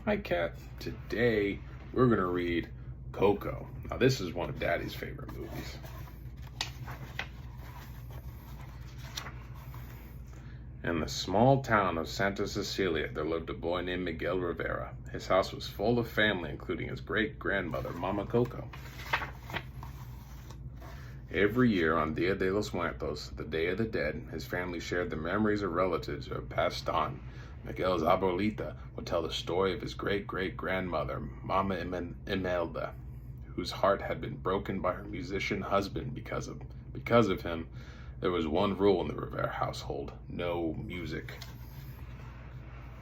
Hi, Kat. Today we're going to read Coco. Now, this is one of Daddy's favorite movies. In the small town of Santa Cecilia, there lived a boy named Miguel Rivera. His house was full of family, including his great-grandmother, Mama Coco. Every year on Dia de los Muertos, the Day of the Dead, his family shared the memories of relatives who had passed on. Miguel's abuelita would tell the story of his great-great-grandmother, Mama Imelda, whose heart had been broken by her musician husband because of him. There was one rule in the Rivera household: no music.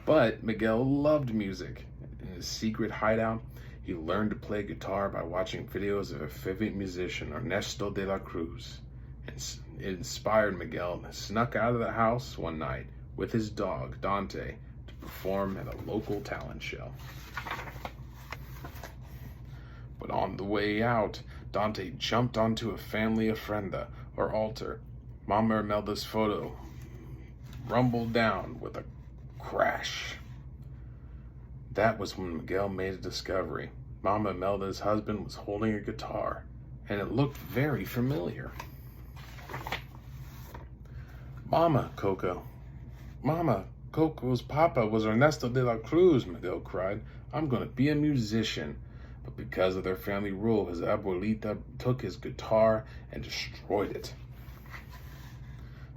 But Miguel loved music. In his secret hideout, he learned to play guitar by watching videos of a favorite musician, Ernesto de la Cruz. It inspired Miguel and snuck out of the house one night with his dog, Dante, to perform at a local talent show. But on the way out, Dante jumped onto a family ofrenda, or altar. Mama Imelda's photo rumbled down with a crash. That was when Miguel made a discovery. Mama Imelda's husband was holding a guitar, and it looked very familiar. Mama, Coco's papa was Ernesto de la Cruz, Miguel cried. I'm going to be a musician. But because of their family rule, his abuelita took his guitar and destroyed it.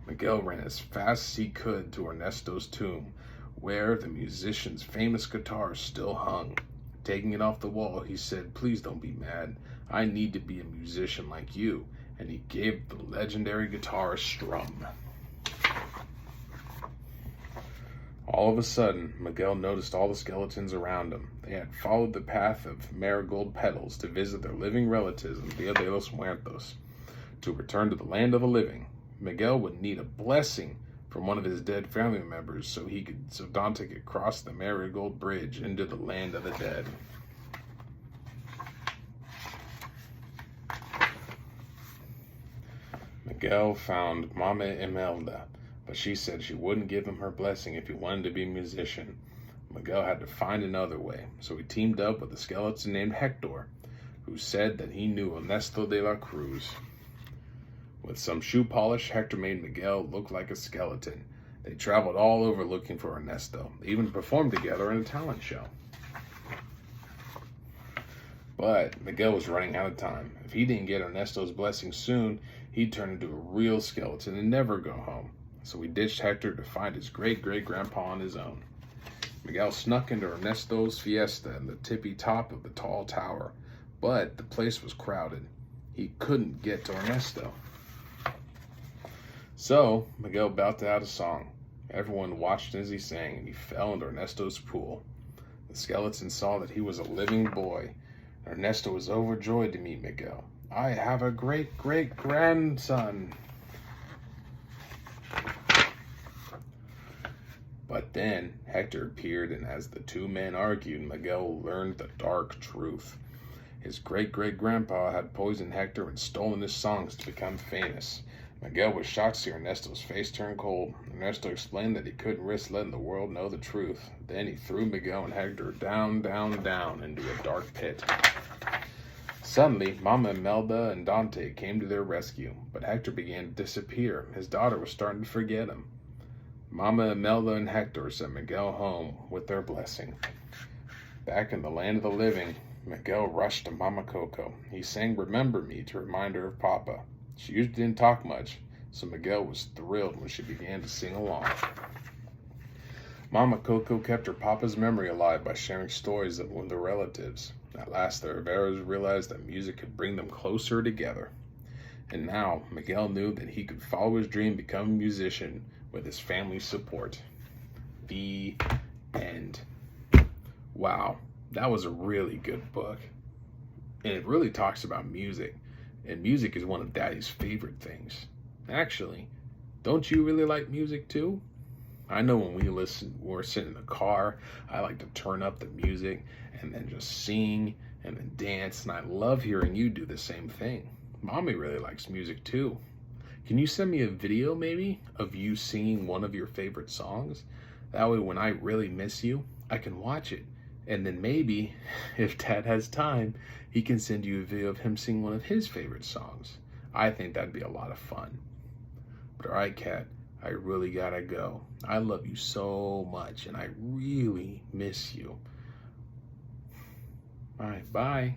Miguel ran as fast as he could to Ernesto's tomb, where the musician's famous guitar still hung. Taking it off the wall, he said, "Please don't be mad. I need to be a musician like you." And he gave the legendary guitar a strum. All of a sudden, Miguel noticed all the skeletons around him. They had followed the path of marigold petals to visit their living relatives on Dia de los Muertos. To return to the land of the living, Miguel would need a blessing from one of his dead family members so Dante could cross the marigold bridge into the land of the dead. Miguel found Mama Imelda, but she said she wouldn't give him her blessing if he wanted to be a musician. Miguel had to find another way, so he teamed up with a skeleton named Hector, who said that he knew Ernesto de la Cruz. With some shoe polish, Hector made Miguel look like a skeleton. They traveled all over looking for Ernesto. They even performed together in a talent show. But Miguel was running out of time. If he didn't get Ernesto's blessing soon, he'd turn into a real skeleton and never go home. So he ditched Hector to find his great-great-grandpa on his own. Miguel snuck into Ernesto's fiesta in the tippy top of the tall tower, but the place was crowded. He couldn't get to Ernesto. So Miguel belted out a song. Everyone watched as he sang, and he fell into Ernesto's pool. The skeleton saw that he was a living boy. Ernesto was overjoyed to meet Miguel. "I have a great-great-grandson." But then Hector appeared, and as the two men argued, Miguel learned the dark truth. His great-great-grandpa had poisoned Hector and stolen his songs to become famous. Miguel was shocked to see Ernesto's face turn cold. Ernesto explained that he couldn't risk letting the world know the truth. Then he threw Miguel and Hector down into a dark pit. Suddenly, Mama Imelda and Dante came to their rescue, but Hector began to disappear. His daughter was starting to forget him. Mama Imelda and Hector sent Miguel home with their blessing. Back in the land of the living, Miguel rushed to Mama Coco. He sang "Remember Me" to remind her of Papa. She usually didn't talk much, so Miguel was thrilled when she began to sing along. Mama Coco kept her papa's memory alive by sharing stories of their relatives. At last, the Riveras realized that music could bring them closer together. And now, Miguel knew that he could follow his dream, become a musician with his family's support. The end. Wow, that was a really good book. And it really talks about music. And music is one of Daddy's favorite things. Actually, don't you really like music too? I know when we're sitting in the car, I like to turn up the music and then just sing and then dance. And I love hearing you do the same thing. Mommy really likes music too. Can you send me a video maybe of you singing one of your favorite songs? That way when I really miss you, I can watch it And then maybe, if Dad has time, he can send you a video of him singing one of his favorite songs. I think that'd be a lot of fun. But all right, Cat, I really gotta go. I love you so much, and I really miss you. All right, bye.